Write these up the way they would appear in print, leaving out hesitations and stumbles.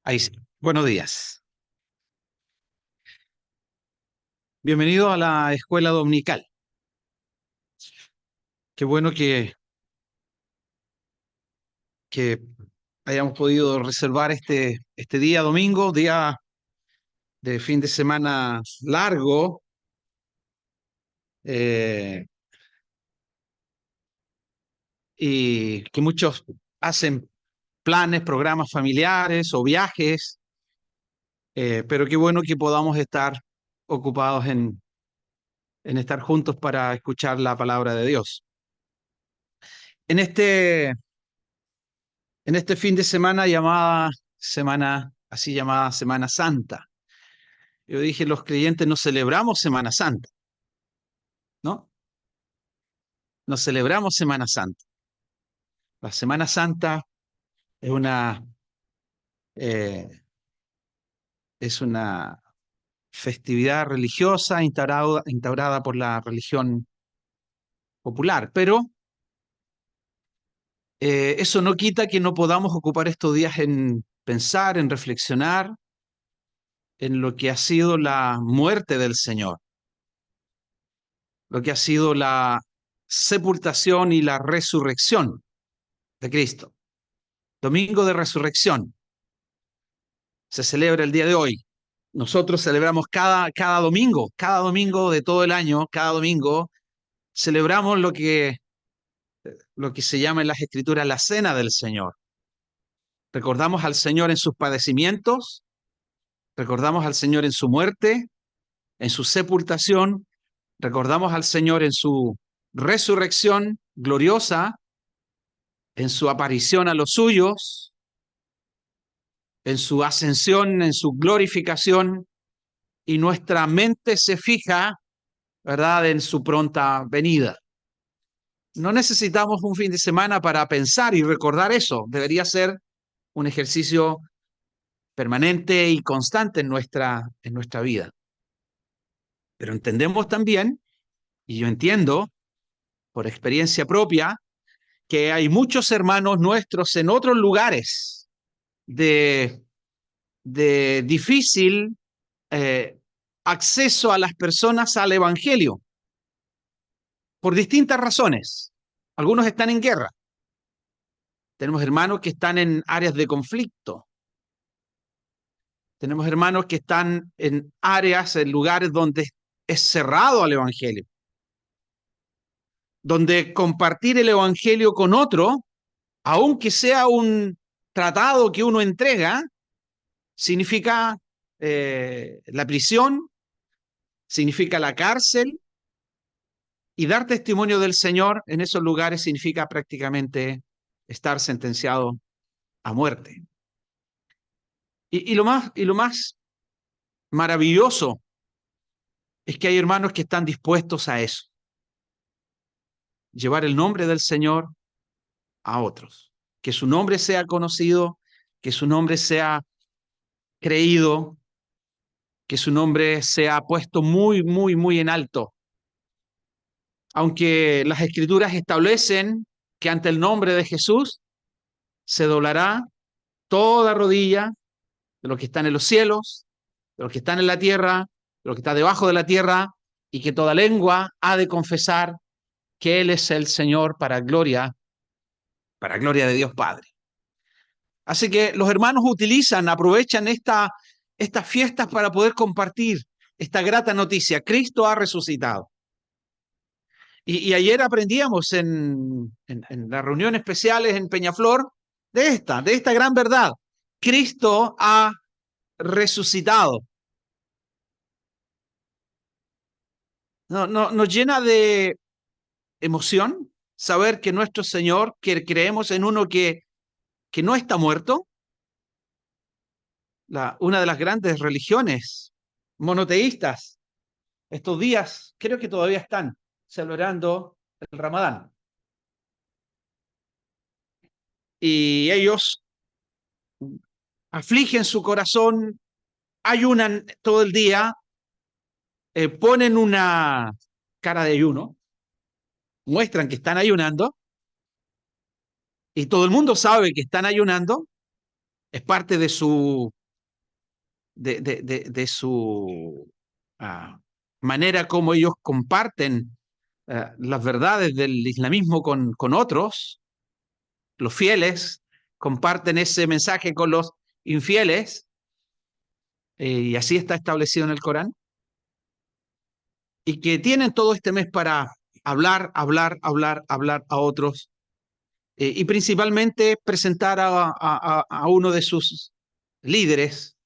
Ahí sí. Buenos días. Bienvenido a la escuela dominical. Qué bueno que hayamos podido reservar este día domingo, día de fin de semana largo, eh, y que muchos hacen planes, programas familiares o viajes, pero qué bueno que podamos estar ocupados en estar juntos para escuchar la palabra de Dios. En este, en este fin de semana así llamada Semana Santa. Yo dije, los creyentes no celebramos Semana Santa, ¿no? No celebramos Semana Santa. La Semana Santa es eh, es una festividad religiosa instaurada por la religión popular, pero eso no quita que no podamos ocupar estos días en pensar, en reflexionar en lo que ha sido la muerte del Señor, lo que ha sido la sepultación y la resurrección de Cristo. Domingo de Resurrección se celebra el día de hoy. Nosotros celebramos cada domingo de todo el año, cada domingo celebramos lo que se llama en las Escrituras la Cena del Señor. Recordamos al Señor en sus padecimientos, recordamos al Señor en su muerte, en su sepultación, recordamos al Señor en su resurrección gloriosa, en su aparición a los suyos, en su ascensión, en su glorificación, y nuestra mente se fija, ¿verdad?, en su pronta venida. No necesitamos un fin de semana para pensar y recordar eso. Debería ser un ejercicio permanente y constante en nuestra vida. Pero entendemos también, y yo entiendo por experiencia propia, que hay muchos hermanos nuestros en otros lugares de, de difícil eh, acceso a las personas al Evangelio, por distintas razones. Algunos están en guerra. Tenemos hermanos que están en áreas de conflicto. Tenemos hermanos que están en áreas, en lugares donde es cerrado al Evangelio, donde compartir el Evangelio con otro, aunque sea un tratado que uno entrega, significa la prisión, significa la cárcel, y dar testimonio del Señor en esos lugares significa prácticamente estar sentenciado a muerte. Y lo más maravilloso es que hay hermanos que están dispuestos a eso, llevar el nombre del Señor a otros, que su nombre sea conocido, que su nombre sea creído, que su nombre sea puesto muy, muy, muy en alto. Aunque las Escrituras establecen que ante el nombre de Jesús se doblará toda rodilla de los que están en los cielos, de los que están en la tierra, de los que están debajo de la tierra, y que toda lengua ha de confesar que Él es el Señor para gloria de Dios Padre. Así que los hermanos aprovechan estas fiestas para poder compartir esta grata noticia. Cristo ha resucitado. Y ayer aprendíamos en las reuniones especiales en Peñaflor de esta gran verdad. Cristo ha resucitado. Nos llena de emoción saber que nuestro Señor, que creemos en uno que no está muerto, una de las grandes religiones monoteístas, estos días creo que todavía están celebrando el Ramadán. Y ellos afligen su corazón, ayunan todo el día, ponen una cara de ayuno, muestran que están ayunando, y todo el mundo sabe que están ayunando, es parte de su de su manera como ellos comparten las verdades del islamismo con otros, los fieles, comparten ese mensaje con los infieles, y así está establecido en el Corán, y que tienen todo este mes para hablar a otros, y principalmente presentar a uno de sus líderes,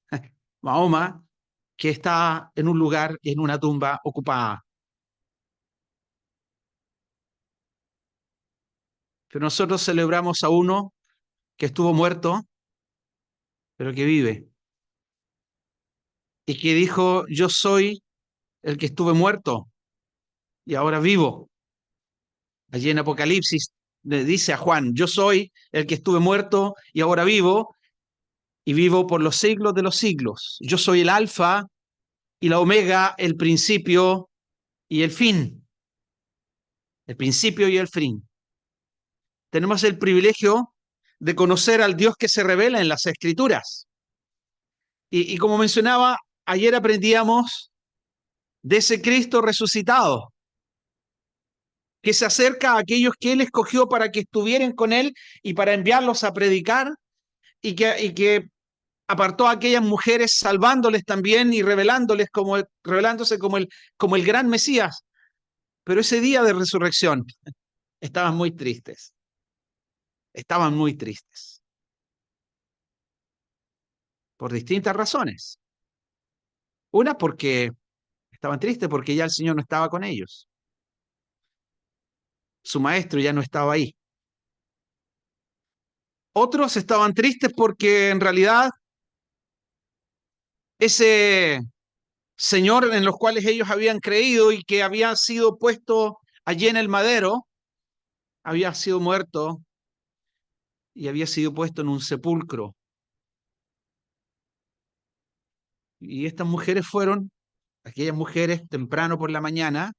Mahoma, que está en un lugar, en una tumba ocupada. Pero nosotros celebramos a uno que estuvo muerto, pero que vive, y que dijo: yo soy el que estuve muerto y ahora vivo. Allí en Apocalipsis le dice a Juan: yo soy el que estuve muerto y ahora vivo, y vivo por los siglos de los siglos. Yo soy el alfa y la omega, el principio y el fin. El principio y el fin. Tenemos el privilegio de conocer al Dios que se revela en las Escrituras. Y como mencionaba, ayer aprendíamos de ese Cristo resucitado, que se acerca a aquellos que Él escogió para que estuvieran con Él y para enviarlos a predicar, y que apartó a aquellas mujeres salvándoles también y revelándose como el gran Mesías. Pero ese día de resurrección estaban muy tristes, estaban muy tristes, por distintas razones. Una, porque estaban tristes porque ya el Señor no estaba con ellos, su maestro ya no estaba ahí. Otros estaban tristes porque en realidad ese Señor en los cuales ellos habían creído y que había sido puesto allí en el madero, había sido muerto y había sido puesto en un sepulcro. Y estas mujeres fueron, aquellas mujeres, temprano por la mañana,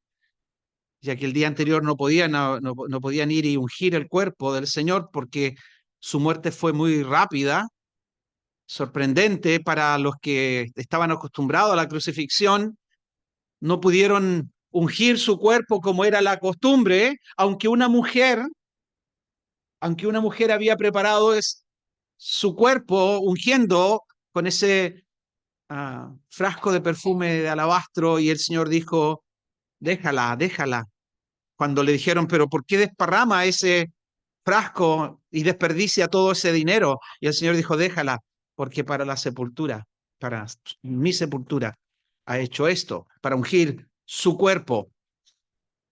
ya que el día anterior no podían ir y ungir el cuerpo del Señor porque su muerte fue muy rápida, sorprendente para los que estaban acostumbrados a la crucifixión. No pudieron ungir su cuerpo como era la costumbre, aunque una mujer había preparado su cuerpo ungiendo con ese frasco de perfume de alabastro, y el Señor dijo: déjala, déjala. Cuando le dijeron: pero ¿por qué desparrama ese frasco y desperdicia todo ese dinero? Y el Señor dijo: déjala, porque para la sepultura, para mi sepultura, ha hecho esto, para ungir su cuerpo.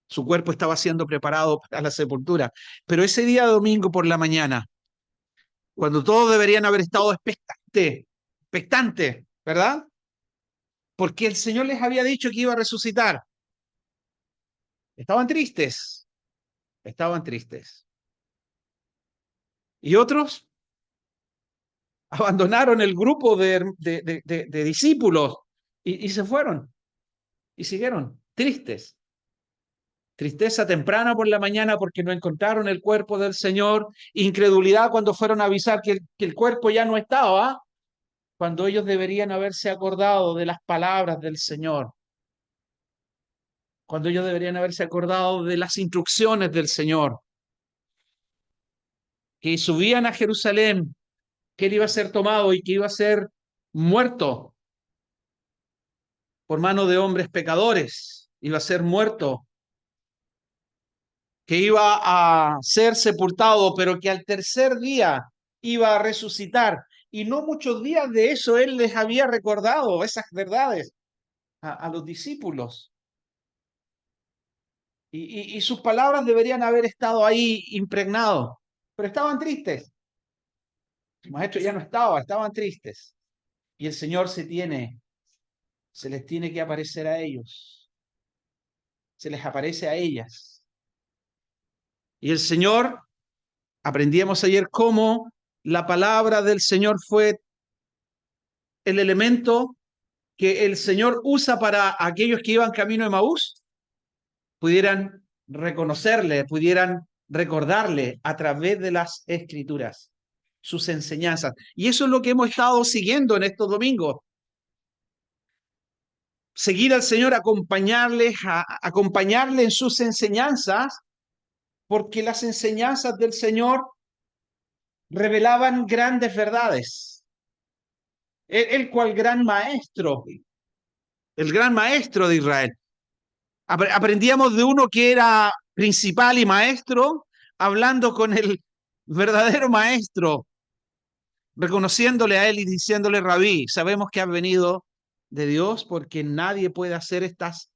Su cuerpo estaba siendo preparado para la sepultura. Pero ese día domingo por la mañana, cuando todos deberían haber estado expectantes, ¿verdad? Porque el Señor les había dicho que iba a resucitar. Estaban tristes, estaban tristes. Y otros abandonaron el grupo de discípulos y se fueron y siguieron tristes. Tristeza temprana por la mañana porque no encontraron el cuerpo del Señor. Incredulidad cuando fueron a avisar que el cuerpo ya no estaba, cuando ellos deberían haberse acordado de las palabras del Señor, cuando ellos deberían haberse acordado de las instrucciones del Señor, que subían a Jerusalén, que Él iba a ser tomado y que iba a ser muerto por mano de hombres pecadores, iba a ser muerto, que iba a ser sepultado, pero que al tercer día iba a resucitar. Y no muchos días de eso Él les había recordado esas verdades a los discípulos. Y sus palabras deberían haber estado ahí impregnados, pero estaban tristes. El maestro ya no estaba, estaban tristes. Y el Señor se les tiene que aparecer a ellos, se les aparece a ellas. Y el Señor, aprendíamos ayer cómo la palabra del Señor fue el elemento que el Señor usa para aquellos que iban camino de Emaús, pudieran reconocerle, pudieran recordarle a través de las Escrituras sus enseñanzas. Y eso es lo que hemos estado siguiendo en estos domingos. seguir al Señor, acompañarle en sus enseñanzas, porque las enseñanzas del Señor revelaban grandes verdades. El cual gran maestro, el gran maestro de Israel. Aprendíamos de uno que era principal y maestro, hablando con el verdadero maestro, reconociéndole a él y diciéndole, Rabí, sabemos que has venido de Dios porque nadie puede hacer estas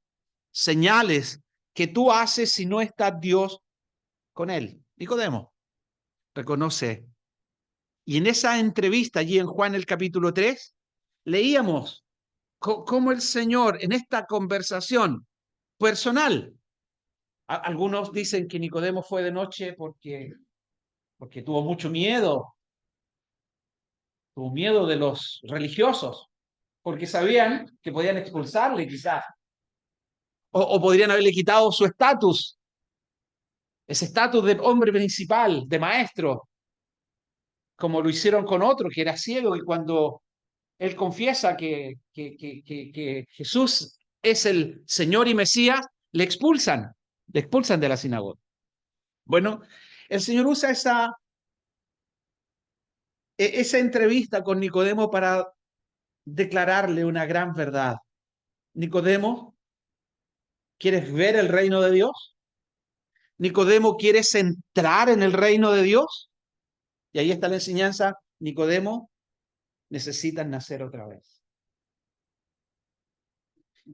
señales que tú haces si no está Dios con él. Nicodemo reconoce. Y en esa entrevista allí en Juan el capítulo 3, leíamos cómo el Señor en esta conversación personal, algunos dicen que Nicodemo fue de noche porque tuvo miedo de los religiosos, porque sabían que podían expulsarle quizás, o podrían haberle quitado su estatus, ese estatus de hombre principal, de maestro, como lo hicieron con otro que era ciego y cuando él confiesa que Jesús es el Señor y Mesías, le expulsan de la sinagoga. Bueno, el Señor usa esa entrevista con Nicodemo para declararle una gran verdad. Nicodemo, ¿quieres ver el reino de Dios? Nicodemo, ¿quieres entrar en el reino de Dios? Y ahí está la enseñanza. Nicodemo, necesitas nacer otra vez.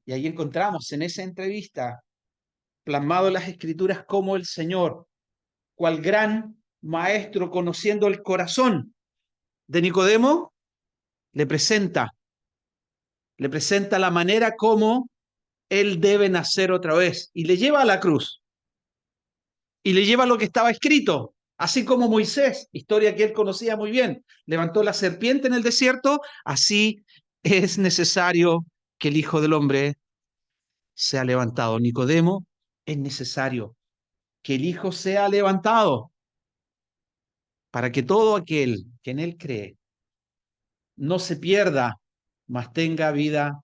Y ahí encontramos en esa entrevista plasmado en las escrituras como el Señor, cual gran maestro, conociendo el corazón de Nicodemo, le presenta la manera como él debe nacer otra vez y le lleva a la cruz y le lleva lo que estaba escrito, así como Moisés, historia que él conocía muy bien, levantó la serpiente en el desierto, así es necesario que el Hijo del Hombre sea levantado. Nicodemo, es necesario que el Hijo sea levantado para que todo aquel que en él cree no se pierda, mas tenga vida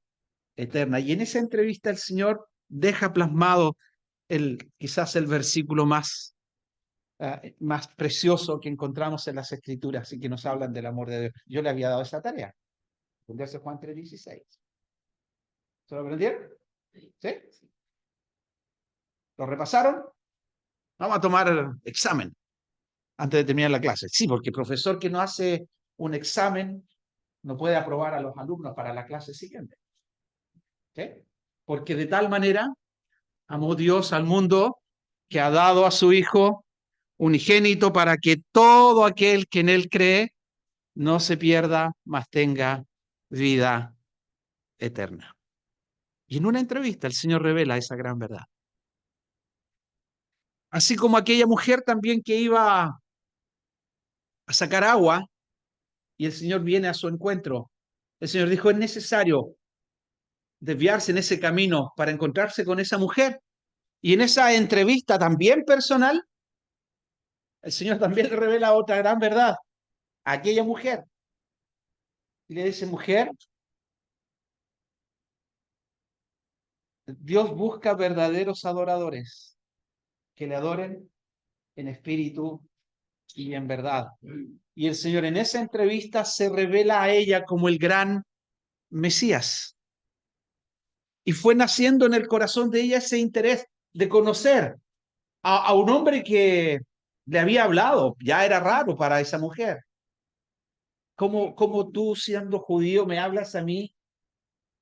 eterna. Y en esa entrevista el Señor deja plasmado quizás el versículo más precioso que encontramos en las Escrituras y que nos hablan del amor de Dios. Yo le había dado esa tarea, aprenderse Juan 3:16. ¿Se lo aprendieron? ¿Sí? ¿Lo repasaron? Vamos a tomar el examen antes de terminar la clase. Sí, porque el profesor que no hace un examen no puede aprobar a los alumnos para la clase siguiente. ¿Sí? Porque de tal manera amó Dios al mundo que ha dado a su Hijo unigénito para que todo aquel que en él cree no se pierda, mas tenga vida eterna. Y en una entrevista el Señor revela esa gran verdad. Así como aquella mujer también que iba a sacar agua y el Señor viene a su encuentro. El Señor dijo, es necesario desviarse en ese camino para encontrarse con esa mujer. Y en esa entrevista también personal, el Señor también le revela otra gran verdad a aquella mujer. Y le dice, mujer, Dios busca verdaderos adoradores que le adoren en espíritu y en verdad. Y el Señor en esa entrevista se revela a ella como el gran Mesías. Y fue naciendo en el corazón de ella ese interés de conocer a un hombre que le había hablado. Ya era raro para esa mujer. ¿Cómo tú, siendo judío, me hablas a mí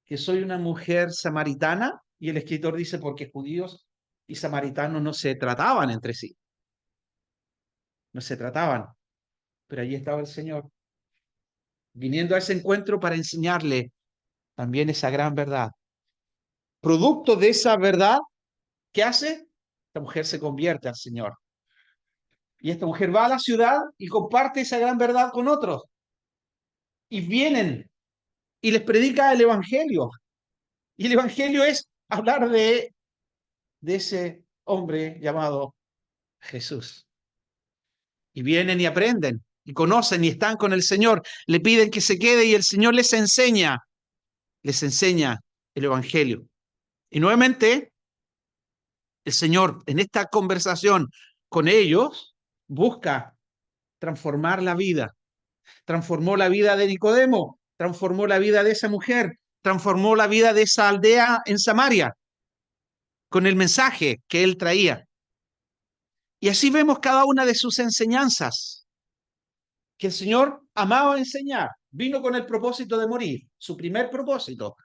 que soy una mujer samaritana? Y el escritor dice, porque judíos y samaritanos no se trataban entre sí. No se trataban. Pero allí estaba el Señor, viniendo a ese encuentro para enseñarle también esa gran verdad. Producto de esa verdad, ¿qué hace? Esta mujer se convierte al Señor. Y esta mujer va a la ciudad y comparte esa gran verdad con otros. Y vienen y les predica el Evangelio. Y el Evangelio es hablar de ese hombre llamado Jesús. Y vienen y aprenden, y conocen y están con el Señor. Le piden que se quede y el Señor les enseña el Evangelio. Y nuevamente, el Señor en esta conversación con ellos busca transformar la vida. Transformó la vida de Nicodemo, transformó la vida de esa mujer, transformó la vida de esa aldea en Samaria con el mensaje que él traía. Y así vemos cada una de sus enseñanzas, que el Señor amaba enseñar. Vino con el propósito de morir, su primer propósito.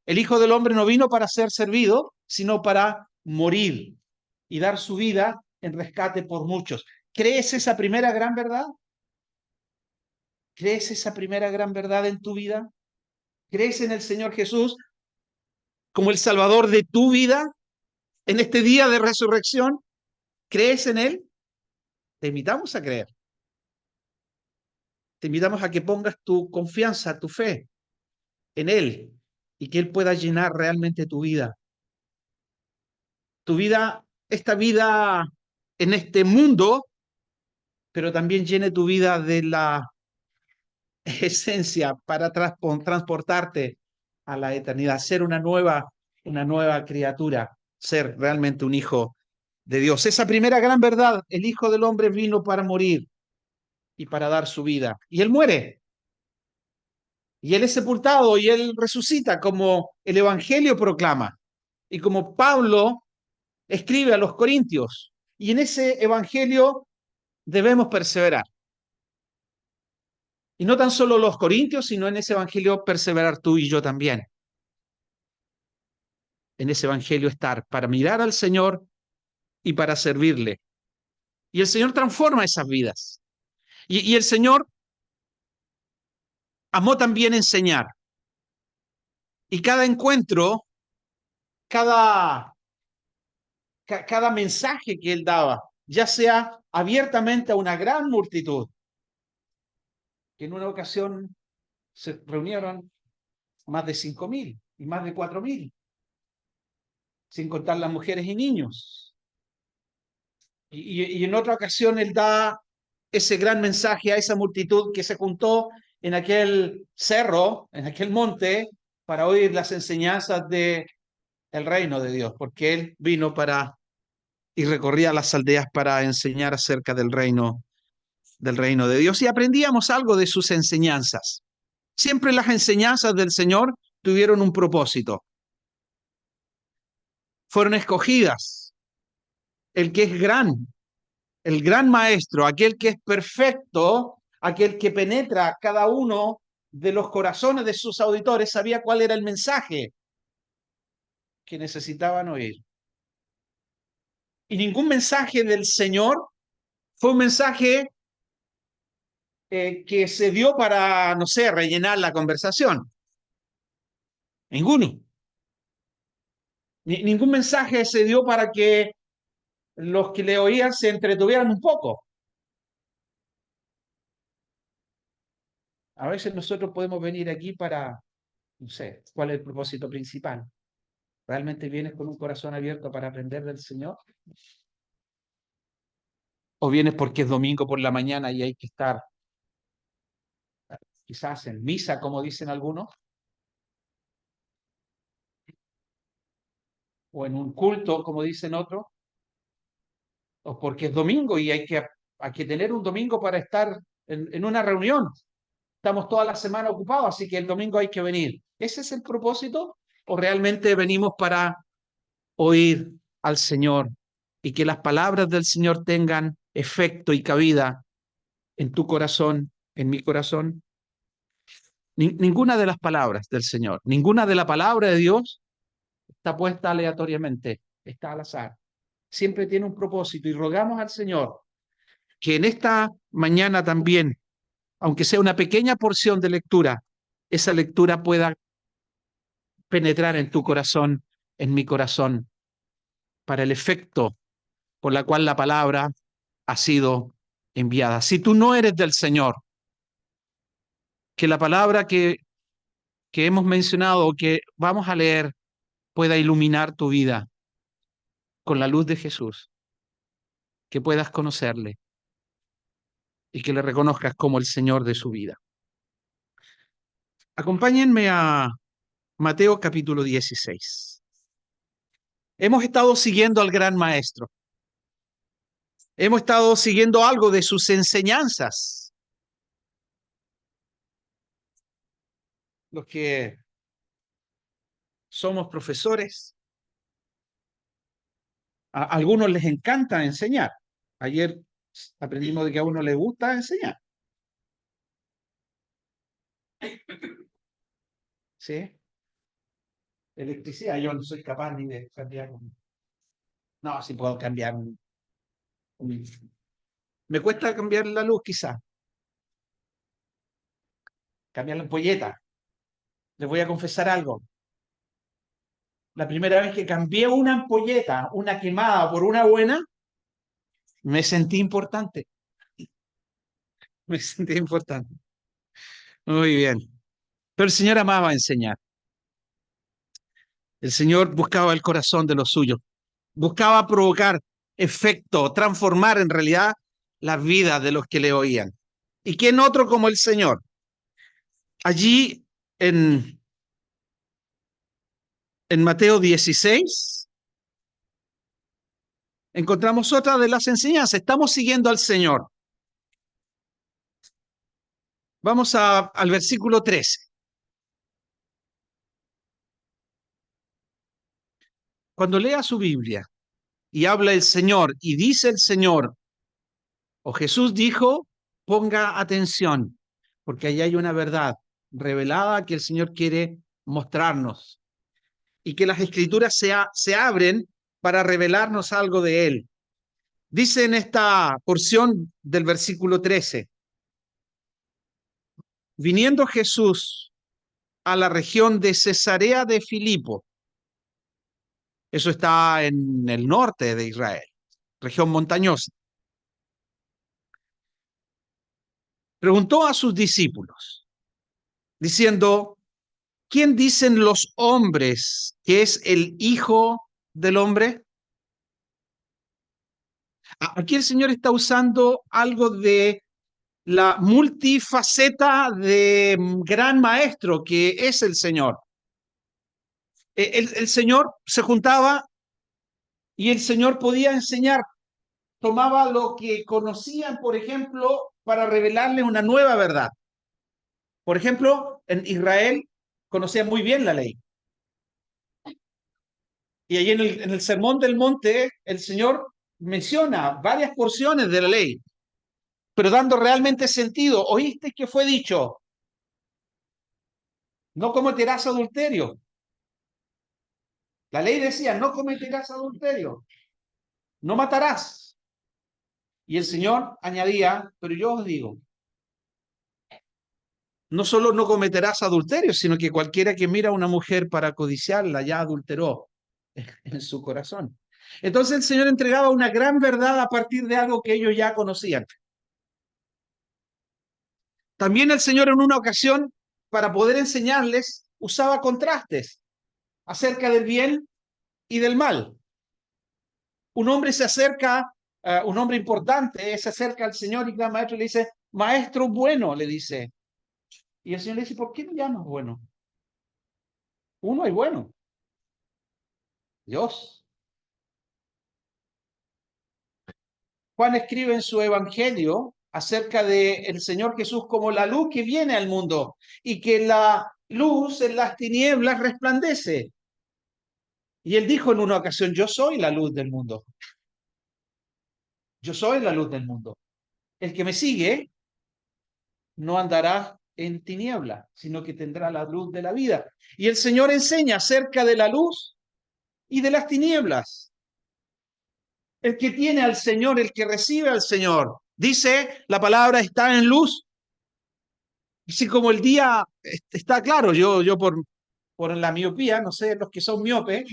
El Hijo del Hombre no vino para ser servido, sino para morir y dar su vida en rescate por muchos. ¿Crees esa primera gran verdad? ¿Crees esa primera gran verdad en tu vida? ¿Crees en el Señor Jesús como el Salvador de tu vida en este día de resurrección? ¿Crees en Él? Te invitamos a creer. Te invitamos a que pongas tu confianza, tu fe en Él y que Él pueda llenar realmente tu vida. Tu vida, esta vida en este mundo, pero también llene tu vida de la esencia para transportarte a la eternidad, ser una nueva criatura, ser realmente un hijo de Dios. Esa primera gran verdad, el Hijo del Hombre vino para morir y para dar su vida. Y Él muere, y Él es sepultado, y Él resucita, como el Evangelio proclama, y como Pablo escribe a los Corintios. Y en ese Evangelio debemos perseverar. Y no tan solo los Corintios, sino en ese Evangelio perseverar tú y yo también. En ese Evangelio estar para mirar al Señor y para servirle. Y el Señor transforma esas vidas. Y el Señor amó también enseñar. Y cada encuentro, cada, cada mensaje que Él daba, ya sea abiertamente a una gran multitud, que en una ocasión se reunieron más de 5.000 y más de 4.000, sin contar las mujeres y niños. Y en otra ocasión Él da ese gran mensaje a esa multitud que se juntó en aquel cerro, en aquel monte, para oír las enseñanzas del reino de Dios, porque Él vino para y recorría las aldeas para enseñar acerca del reino de Dios, y aprendíamos algo de sus enseñanzas. Siempre las enseñanzas del Señor tuvieron un propósito. Fueron escogidas. El que es el gran maestro, aquel que es perfecto, aquel que penetra cada uno de los corazones de sus auditores, sabía cuál era el mensaje que necesitaban oír. Y ningún mensaje del Señor fue un mensaje que se dio para, no sé, rellenar la conversación. Ninguno. Ningún mensaje se dio para que los que le oían se entretuvieran un poco. A veces nosotros podemos venir aquí para, no sé, ¿cuál es el propósito principal? ¿Realmente vienes con un corazón abierto para aprender del Señor? ¿O vienes porque es domingo por la mañana y hay que estar quizás en misa, como dicen algunos, o en un culto, como dicen otros, o porque es domingo y hay que tener un domingo para estar en una reunión? Estamos toda la semana ocupados, así que el domingo hay que venir. ¿Ese es el propósito? ¿O realmente venimos para oír al Señor y que las palabras del Señor tengan efecto y cabida en tu corazón, en mi corazón? Ninguna de las palabras del Señor, ninguna de la palabra de Dios está puesta aleatoriamente, está al azar. Siempre tiene un propósito y rogamos al Señor que en esta mañana también, aunque sea una pequeña porción de lectura, esa lectura pueda penetrar en tu corazón, en mi corazón, para el efecto por la cual la palabra ha sido enviada. Si tú no eres del Señor, que la palabra que hemos mencionado o que vamos a leer pueda iluminar tu vida con la luz de Jesús, que puedas conocerle y que le reconozcas como el Señor de su vida. Acompáñenme Mateo capítulo 16. Hemos estado siguiendo al gran maestro. Hemos estado siguiendo algo de sus enseñanzas. Los que somos profesores, a algunos les encanta enseñar. Ayer aprendimos de que a uno le gusta enseñar. ¿Sí? Electricidad, yo no soy capaz ni de cambiar No, sí puedo cambiar Me cuesta cambiar la luz, quizá. Cambiar la ampolleta. Les voy a confesar algo. La primera vez que cambié una ampolleta, una quemada por una buena, me sentí importante. Me sentí importante. Muy bien. Pero el Señor amaba enseñar. El Señor buscaba el corazón de los suyos. Buscaba provocar efecto, transformar en realidad las vidas de los que le oían. ¿Y quién otro como el Señor? Allí en Mateo 16 encontramos otra de las enseñanzas. Estamos siguiendo al Señor. Vamos al versículo 13. Cuando lea su Biblia y habla el Señor y dice el Señor, o Jesús dijo, ponga atención, porque ahí hay una verdad revelada que el Señor quiere mostrarnos y que las escrituras se abren para revelarnos algo de Él. Dice en esta porción del versículo 13, viniendo Jesús a la región de Cesarea de Filipo, eso está en el norte de Israel, región montañosa, preguntó a sus discípulos, diciendo, ¿quién dicen los hombres que es el Hijo del Hombre? Aquí el Señor está usando algo de la multifaceta de gran maestro que es el Señor. El Señor se juntaba y el Señor podía enseñar, tomaba lo que conocían, por ejemplo, para revelarle una nueva verdad. Por ejemplo, en Israel conocían muy bien la ley. Y ahí en el Sermón del Monte, el Señor menciona varias porciones de la ley, pero dando realmente sentido. ¿Oíste que fue dicho? No cometerás adulterio. La ley decía, no cometerás adulterio, no matarás. Y el Señor añadía, pero yo os digo, no solo no cometerás adulterio, sino que cualquiera que mira a una mujer para codiciarla ya adulteró en su corazón. Entonces el Señor entregaba una gran verdad a partir de algo que ellos ya conocían. También el Señor en una ocasión, para poder enseñarles, usaba contrastes acerca del bien y del mal. Un hombre se acerca, un hombre importante se acerca al Señor y al maestro y le dice, maestro bueno, le dice. Y el Señor le dice, ¿por qué me llamas bueno? Uno hay bueno, Dios. Juan escribe en su evangelio acerca de el Señor Jesús como la luz que viene al mundo y que la luz en las tinieblas resplandece. Y él dijo en una ocasión, yo soy la luz del mundo. Yo soy la luz del mundo. El que me sigue no andará en tiniebla, sino que tendrá la luz de la vida. Y el Señor enseña acerca de la luz y de las tinieblas. El que tiene al Señor, el que recibe al Señor, dice, la palabra está en luz. Así como el día está claro, yo por la miopía, no sé, los que son miopes,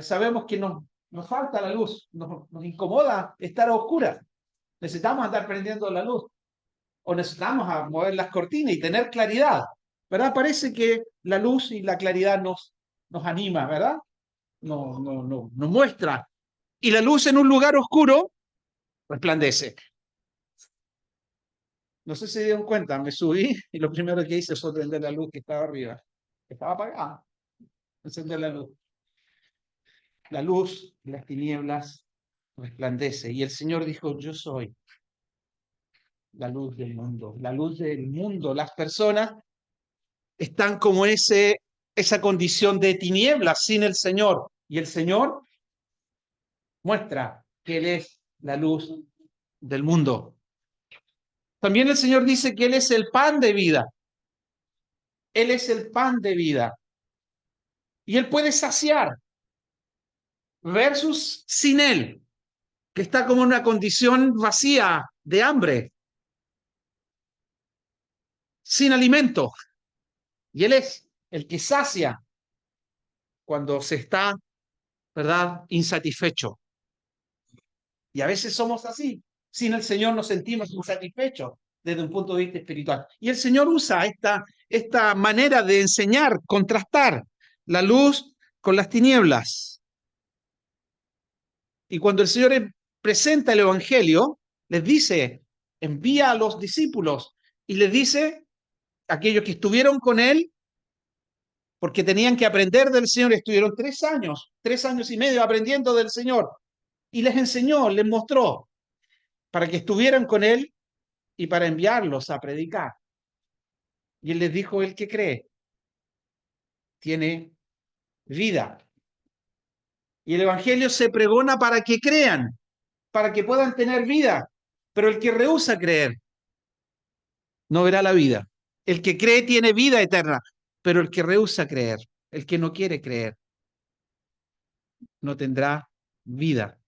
sabemos que nos falta la luz, nos incomoda estar a oscuras. Necesitamos andar prendiendo la luz o necesitamos mover las cortinas y tener claridad, ¿verdad? Parece que la luz y la claridad nos anima, ¿verdad? Nos muestra. Y la luz en un lugar oscuro resplandece. No sé si se dieron cuenta, me subí y lo primero que hice fue prender la luz que estaba arriba, que estaba apagada. encender la luz. La luz, las tinieblas resplandece. Y el Señor dijo, yo soy la luz del mundo. La luz del mundo. Las personas están como esa condición de tinieblas sin el Señor. Y el Señor muestra que Él es la luz del mundo. También el Señor dice que Él es el pan de vida. Él es el pan de vida. Y Él puede saciar versus sin Él, que está como en una condición vacía de hambre, sin alimento. Y Él es el que sacia cuando se está, ¿verdad?, insatisfecho. Y a veces somos así. Sin el Señor nos sentimos insatisfechos desde un punto de vista espiritual. Y el Señor usa esta manera de enseñar, contrastar la luz con las tinieblas. Y cuando el Señor presenta el Evangelio, les dice, envía a los discípulos y les dice, aquellos que estuvieron con Él, porque tenían que aprender del Señor, estuvieron 3 años y medio aprendiendo del Señor. Y les enseñó, les mostró, para que estuvieran con Él y para enviarlos a predicar. Y Él les dijo, el que cree tiene vida. Y el Evangelio se pregona para que crean, para que puedan tener vida. Pero el que rehúsa creer no verá la vida. El que cree tiene vida eterna, pero el que rehúsa creer, el que no quiere creer, no tendrá vida.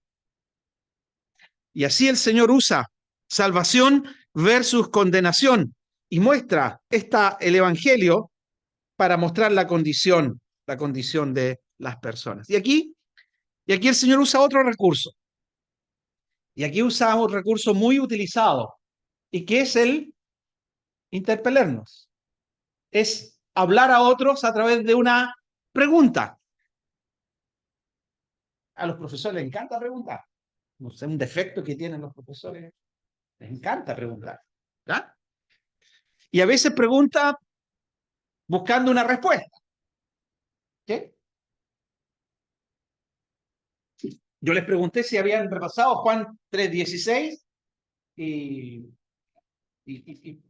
Y así el Señor usa salvación versus condenación y muestra el Evangelio para mostrar la condición de las personas. Y aquí el Señor usa otro recurso. Y aquí usa un recurso muy utilizado y que es el interpelarnos. Es hablar a otros a través de una pregunta. A los profesores les encanta preguntar. No sé, un defecto que tienen los profesores. Les encanta preguntar. ¿Ya? Y a veces pregunta buscando una respuesta. ¿Qué? Yo les pregunté si habían repasado Juan 3:16 y, y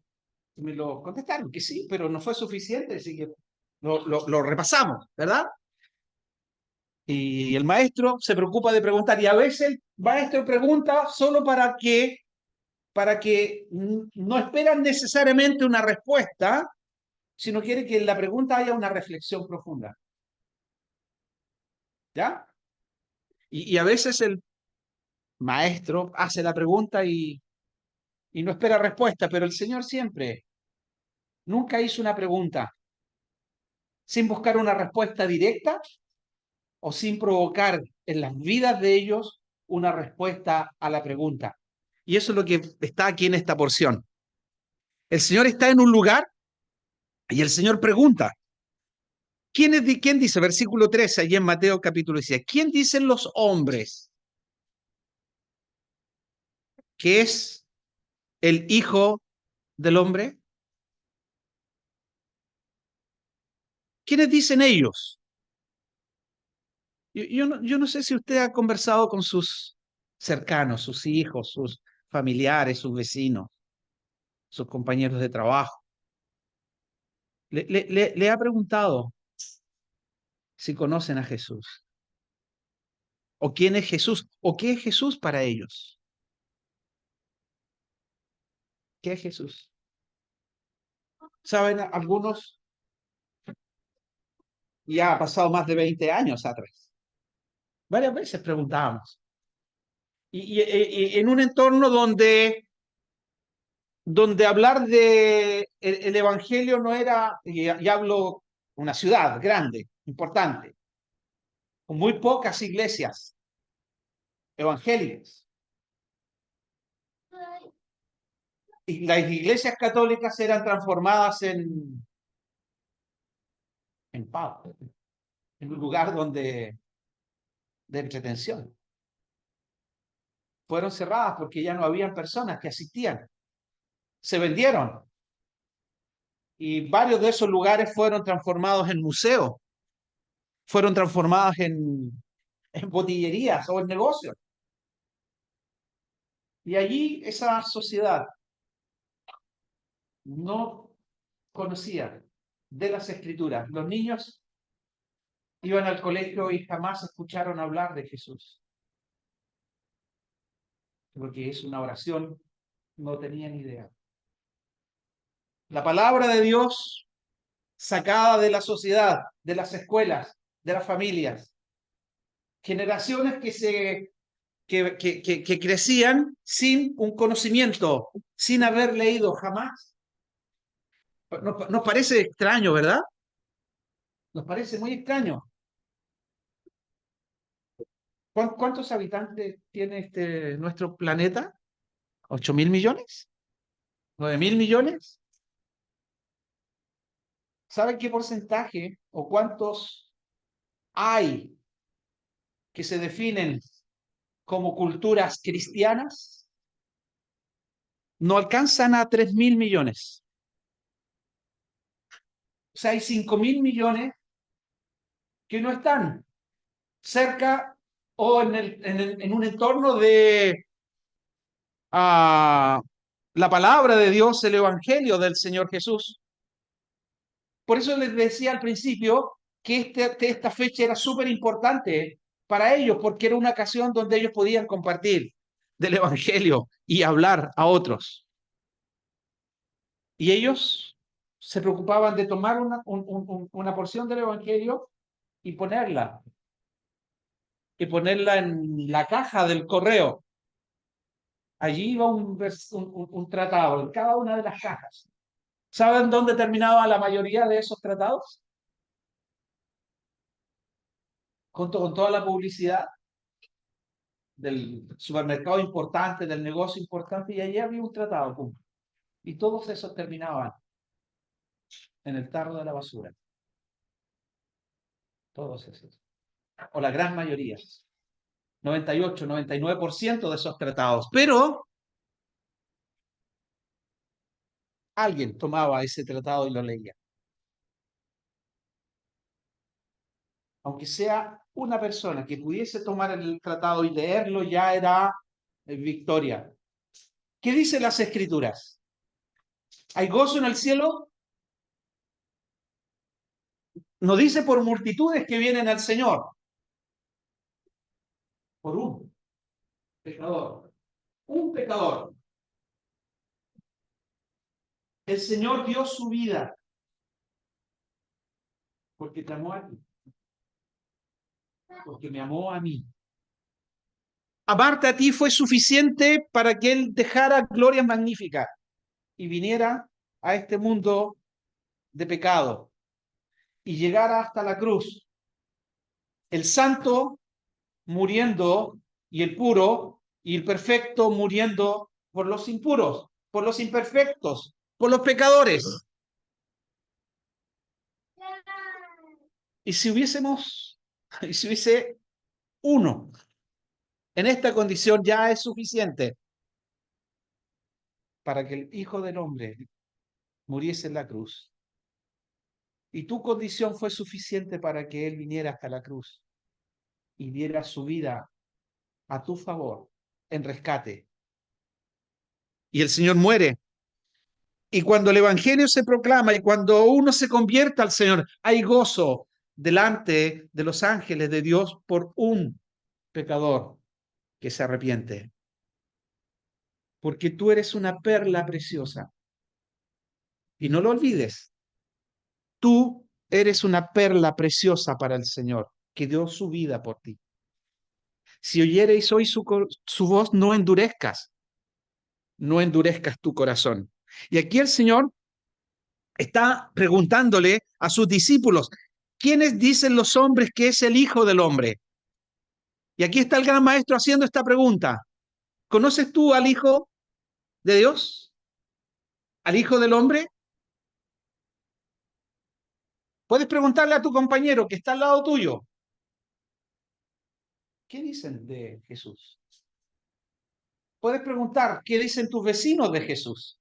me lo contestaron que sí, pero no fue suficiente, así que lo repasamos, ¿verdad? Y el maestro se preocupa de preguntar, y a veces el maestro pregunta solo para que no esperan necesariamente una respuesta, sino quiere que en la pregunta haya una reflexión profunda. ¿Ya? Y a veces el maestro hace la pregunta y no espera respuesta, pero el Señor siempre, nunca hizo una pregunta sin buscar una respuesta directa o sin provocar en las vidas de ellos una respuesta a la pregunta. Y eso es lo que está aquí en esta porción. El Señor está en un lugar y el Señor pregunta. ¿Quién dice? Versículo 13, allí en Mateo capítulo 16. ¿Quién dicen los hombres que es el Hijo del Hombre? ¿Quiénes dicen ellos? Yo no sé si usted ha conversado con sus cercanos, sus hijos, sus familiares, sus vecinos, sus compañeros de trabajo. Le ha preguntado si conocen a Jesús, o quién es Jesús, o qué es Jesús para ellos. ¿Qué es Jesús? Saben, algunos ya ha pasado más de 20 años atrás. Varias veces preguntábamos. Y en un entorno donde hablar de el Evangelio no era, y hablo una ciudad grande, importante, con muy pocas iglesias evangélicas. Y las iglesias católicas eran transformadas en pub, en un lugar de entretención. Fueron cerradas porque ya no habían personas que asistían. Se vendieron. Y varios de esos lugares fueron transformados en museos. fueron transformadas en botillerías o en negocios. Y allí esa sociedad no conocía de las escrituras. Los niños iban al colegio y jamás escucharon hablar de Jesús. Porque es una oración, no tenían idea. La palabra de Dios sacada de la sociedad, de las escuelas, de las familias. Generaciones que crecían sin un conocimiento, sin haber leído jamás. Nos parece extraño, ¿verdad? Nos parece muy extraño. ¿Cuántos habitantes tiene nuestro planeta? ¿8.000 millones? ¿9.000 millones? ¿Saben qué porcentaje o cuántos hay que se definen como culturas cristianas? No alcanzan a 3.000 millones. O sea, hay 5.000 millones que no están cerca o en un entorno de la palabra de Dios, el Evangelio del Señor Jesús. Por eso les decía al principio que esta fecha era súper importante para ellos, porque era una ocasión donde ellos podían compartir del Evangelio y hablar a otros. Y ellos se preocupaban de tomar una porción del Evangelio y ponerla en la caja del correo. Allí iba un tratado en cada una de las cajas. ¿Saben dónde terminaba la mayoría de esos tratados? Junto con toda la publicidad del supermercado importante, del negocio importante, y allí había un tratado. ¡Pum! Y todos esos terminaban en el tarro de la basura. Todos esos. O la gran mayoría. 98, 99% de esos tratados. Pero alguien tomaba ese tratado y lo leía. Aunque sea una persona que pudiese tomar el tratado y leerlo, ya era victoria. ¿Qué dicen las Escrituras? ¿Hay gozo en el cielo? No dice por multitudes que vienen al Señor, por un pecador. Un pecador. El Señor dio su vida porque te amó a ti, porque me amó a mí. Amarte a ti fue suficiente para que Él dejara glorias magníficas y viniera a este mundo de pecado y llegara hasta la cruz. El santo muriendo y el puro y el perfecto muriendo por los impuros, por los imperfectos, por los pecadores. Y si hubiese uno en esta condición, ya es suficiente para que el Hijo del Hombre muriese en la cruz. Y tu condición fue suficiente para que Él viniera hasta la cruz y diera su vida a tu favor en rescate. Y el Señor muere. Y cuando el Evangelio se proclama y cuando uno se convierta al Señor, hay gozo delante de los ángeles de Dios por un pecador que se arrepiente. Porque tú eres una perla preciosa. Y no lo olvides. Tú eres una perla preciosa para el Señor, que dio su vida por ti. Si oyereis hoy su voz, no endurezcas tu corazón. Y aquí el Señor está preguntándole a sus discípulos, ¿quiénes dicen los hombres que es el Hijo del Hombre? Y aquí está el gran maestro haciendo esta pregunta. ¿Conoces tú al Hijo de Dios? ¿Al Hijo del Hombre? Puedes preguntarle a tu compañero que está al lado tuyo. ¿Qué dicen de Jesús? Puedes preguntar qué dicen tus vecinos de Jesús.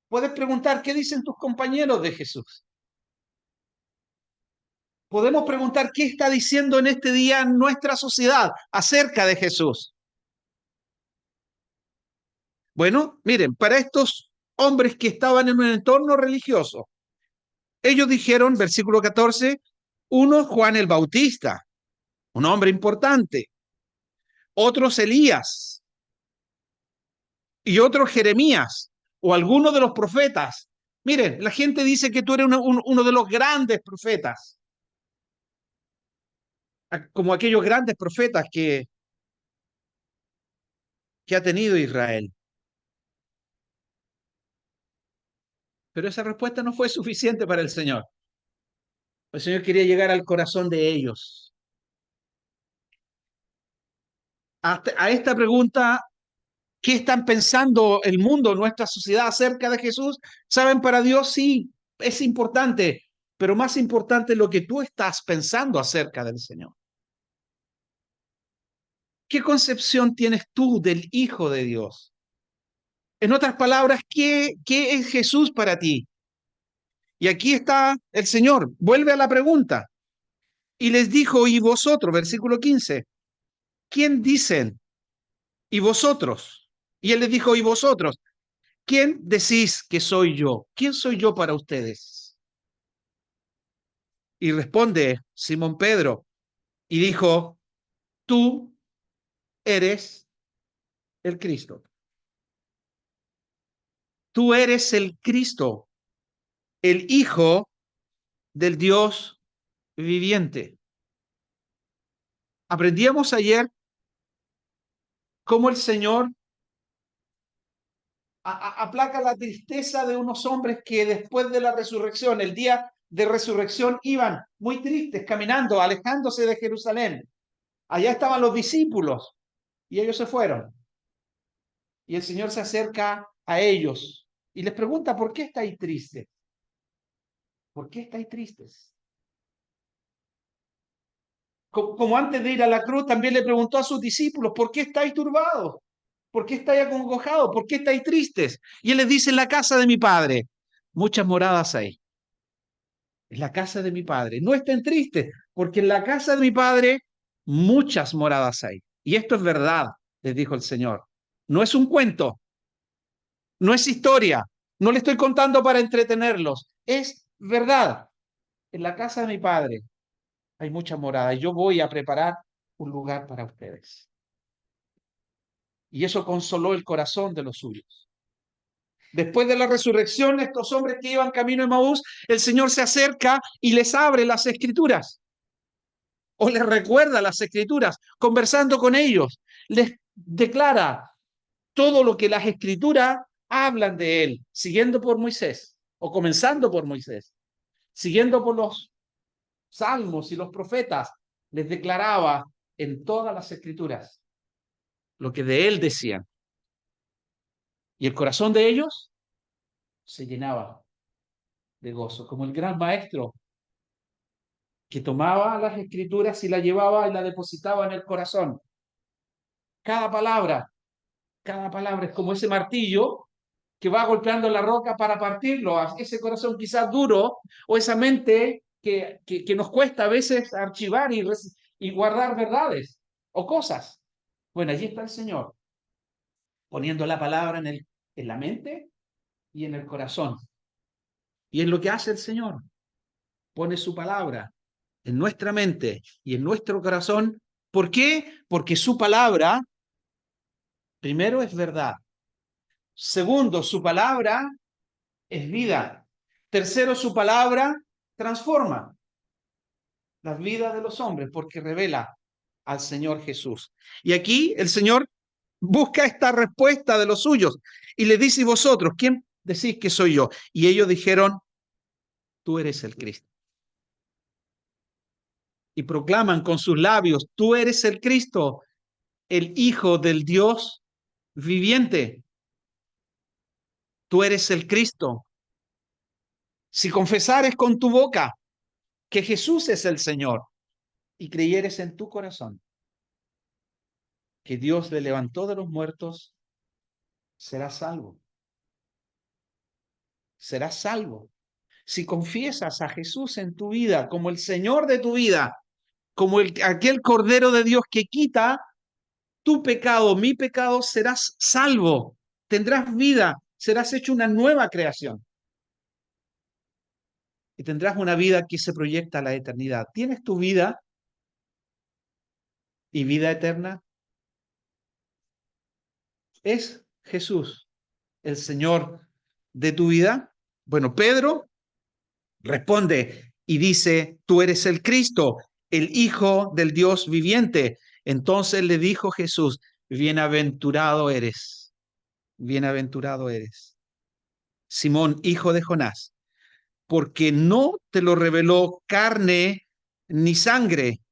Puedes preguntar qué dicen tus compañeros de Jesús. Podemos preguntar qué está diciendo en este día nuestra sociedad acerca de Jesús. Bueno, miren, para estos hombres que estaban en un entorno religioso, ellos dijeron, versículo 14, uno Juan el Bautista, un hombre importante, otros Elías y otros Jeremías o alguno de los profetas. Miren, la gente dice que tú eres uno de los grandes profetas, como aquellos grandes profetas que ha tenido Israel. Pero esa respuesta no fue suficiente para el Señor. El Señor quería llegar al corazón de ellos. A esta pregunta, ¿qué están pensando el mundo, nuestra sociedad acerca de Jesús? Saben, para Dios sí, es importante, pero más importante es lo que tú estás pensando acerca del Señor. ¿Qué concepción tienes tú del Hijo de Dios? En otras palabras, ¿qué es Jesús para ti? Y aquí está el Señor, vuelve a la pregunta. Y les dijo, ¿y vosotros? Versículo 15. ¿Quién dicen? ¿Y vosotros? Y él les dijo, ¿y vosotros? ¿Quién decís que soy yo? ¿Quién soy yo para ustedes? Y responde Simón Pedro y dijo, tú eres el Cristo. Tú eres el Cristo, el Hijo del Dios viviente. Aprendíamos ayer cómo el Señor aplaca la tristeza de unos hombres que después de la resurrección, el día de resurrección, iban muy tristes, caminando, alejándose de Jerusalén. Allá estaban los discípulos y ellos se fueron. Y el Señor se acerca a ellos y les pregunta, ¿por qué estáis tristes? ¿Por qué estáis tristes? Como antes de ir a la cruz, también le preguntó a sus discípulos, ¿por qué estáis turbados? ¿Por qué estáis acongojados? ¿Por qué estáis tristes? Y él les dice, en la casa de mi padre, muchas moradas hay. En la casa de mi padre. No estén tristes, porque en la casa de mi padre muchas moradas hay. Y esto es verdad, les dijo el Señor. No es un cuento, no es historia, no le estoy contando para entretenerlos, es verdad. En la casa de mi padre hay muchas moradas y yo voy a preparar un lugar para ustedes. Y eso consoló el corazón de los suyos. Después de la resurrección, estos hombres que iban camino de Maús, el Señor se acerca y les abre las escrituras o les recuerda las escrituras, conversando con ellos, les declara todo lo que las escrituras hablan de él, siguiendo por Moisés o comenzando por Moisés, siguiendo por los salmos y los profetas, les declaraba en todas las escrituras lo que de él decían. Y el corazón de ellos se llenaba de gozo, como el gran maestro que tomaba las escrituras y la llevaba y la depositaba en el corazón. Cada palabra, cada palabra es como ese martillo que va golpeando la roca para partirlo, a ese corazón quizás duro o esa mente que nos cuesta a veces archivar y guardar verdades o cosas. Bueno, allí está el Señor, poniendo la palabra en la mente y en el corazón. Y es lo que hace el Señor, pone su palabra en nuestra mente y en nuestro corazón. ¿Por qué? Porque su palabra, primero, es verdad. Segundo, su palabra es vida. Tercero, su palabra transforma las vidas de los hombres porque revela al Señor Jesús. Y aquí el Señor busca esta respuesta de los suyos y le dice, ¿y vosotros quién decís que soy yo? Y ellos dijeron, tú eres el Cristo. Y proclaman con sus labios, tú eres el Cristo, el Hijo del Dios viviente. Tú eres el Cristo. Si confesares con tu boca que Jesús es el Señor y creyeres en tu corazón que Dios le levantó de los muertos, serás salvo. Serás salvo. si confiesas a Jesús en tu vida como el Señor de tu vida, como aquel Cordero de Dios que quita tu pecado, mi pecado, serás salvo, tendrás vida, serás hecho una nueva creación y tendrás una vida que se proyecta a la eternidad. ¿Tienes tu vida y vida eterna? ¿Es Jesús el Señor de tu vida? Bueno, Pedro responde y dice, tú eres el Cristo, el Hijo del Dios viviente. Entonces le dijo Jesús, bienaventurado eres, Simón, hijo de Jonás, porque no te lo reveló carne ni sangre,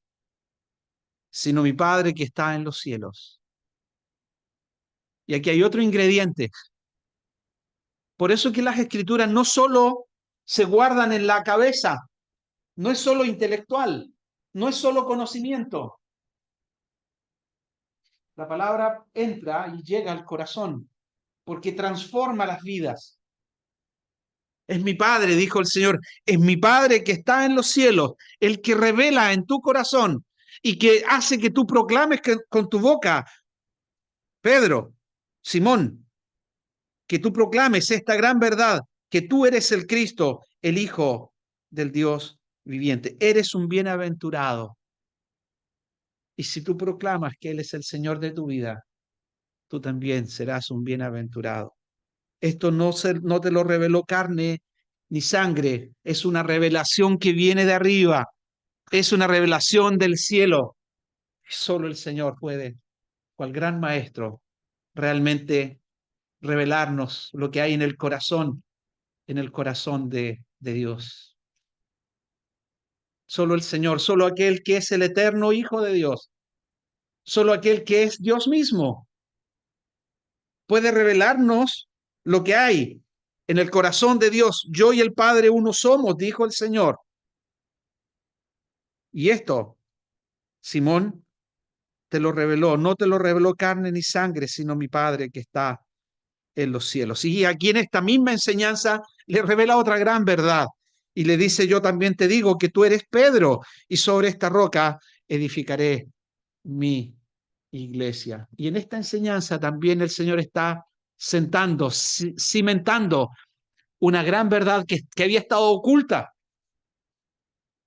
sino mi Padre que está en los cielos. Y aquí hay otro ingrediente. Por eso que las escrituras no solo se guardan en la cabeza, no es solo intelectual, no es solo conocimiento. La palabra entra y llega al corazón porque transforma las vidas. Es mi Padre, dijo el Señor, es mi Padre que está en los cielos, el que revela en tu corazón y que hace que tú proclames con tu boca, Pedro, Simón, que tú proclames esta gran verdad, que tú eres el Cristo, el Hijo del Dios viviente. Eres un bienaventurado. Y si tú proclamas que Él es el Señor de tu vida, tú también serás un bienaventurado. Esto no te lo reveló carne ni sangre, es una revelación que viene de arriba, es una revelación del cielo. Solo el Señor puede, cual gran maestro, realmente revelarnos lo que hay en el corazón de Dios. Solo el Señor, solo aquel que es el eterno Hijo de Dios, solo aquel que es Dios mismo, puede revelarnos lo que hay en el corazón de Dios. Yo y el Padre uno somos, dijo el Señor. Y esto, Simón, te lo reveló, no te lo reveló carne ni sangre, sino mi Padre que está en los cielos. Y aquí en esta misma enseñanza le revela otra gran verdad. Y le dice, yo también te digo que tú eres Pedro, y sobre esta roca edificaré mi iglesia. Y en esta enseñanza también el Señor está sentando, cimentando una gran verdad que había estado oculta,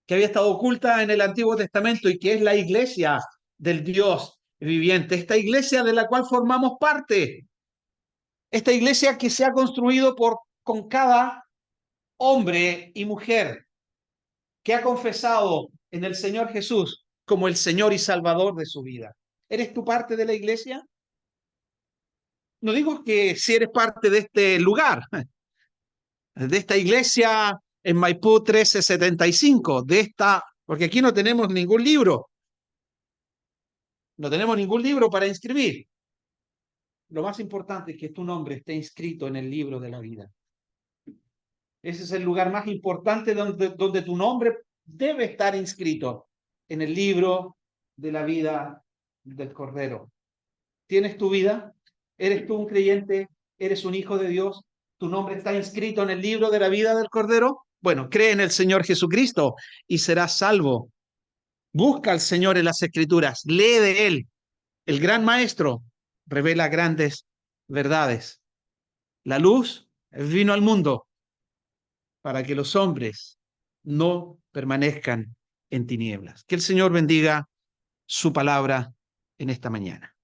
en el Antiguo Testamento y que es la iglesia del Dios viviente, esta iglesia de la cual formamos parte, esta iglesia que se ha construido con cada hombre y mujer que ha confesado en el Señor Jesús como el Señor y Salvador de su vida. ¿Eres tú parte de la iglesia? No digo que si eres parte de este lugar, de esta iglesia en Maipú 1375, porque aquí no tenemos ningún libro, para inscribir. Lo más importante es que tu nombre esté inscrito en el libro de la vida. Ese es el lugar más importante donde tu nombre debe estar inscrito, en el libro de la vida del Cordero. ¿Tienes tu vida? ¿Eres tú un creyente? ¿Eres un hijo de Dios? ¿Tu nombre está inscrito en el libro de la vida del Cordero? Bueno, cree en el Señor Jesucristo y serás salvo. Busca al Señor en las Escrituras, lee de Él. El gran Maestro revela grandes verdades. La luz vino al mundo para que los hombres no permanezcan en tinieblas. Que el Señor bendiga su palabra en esta mañana.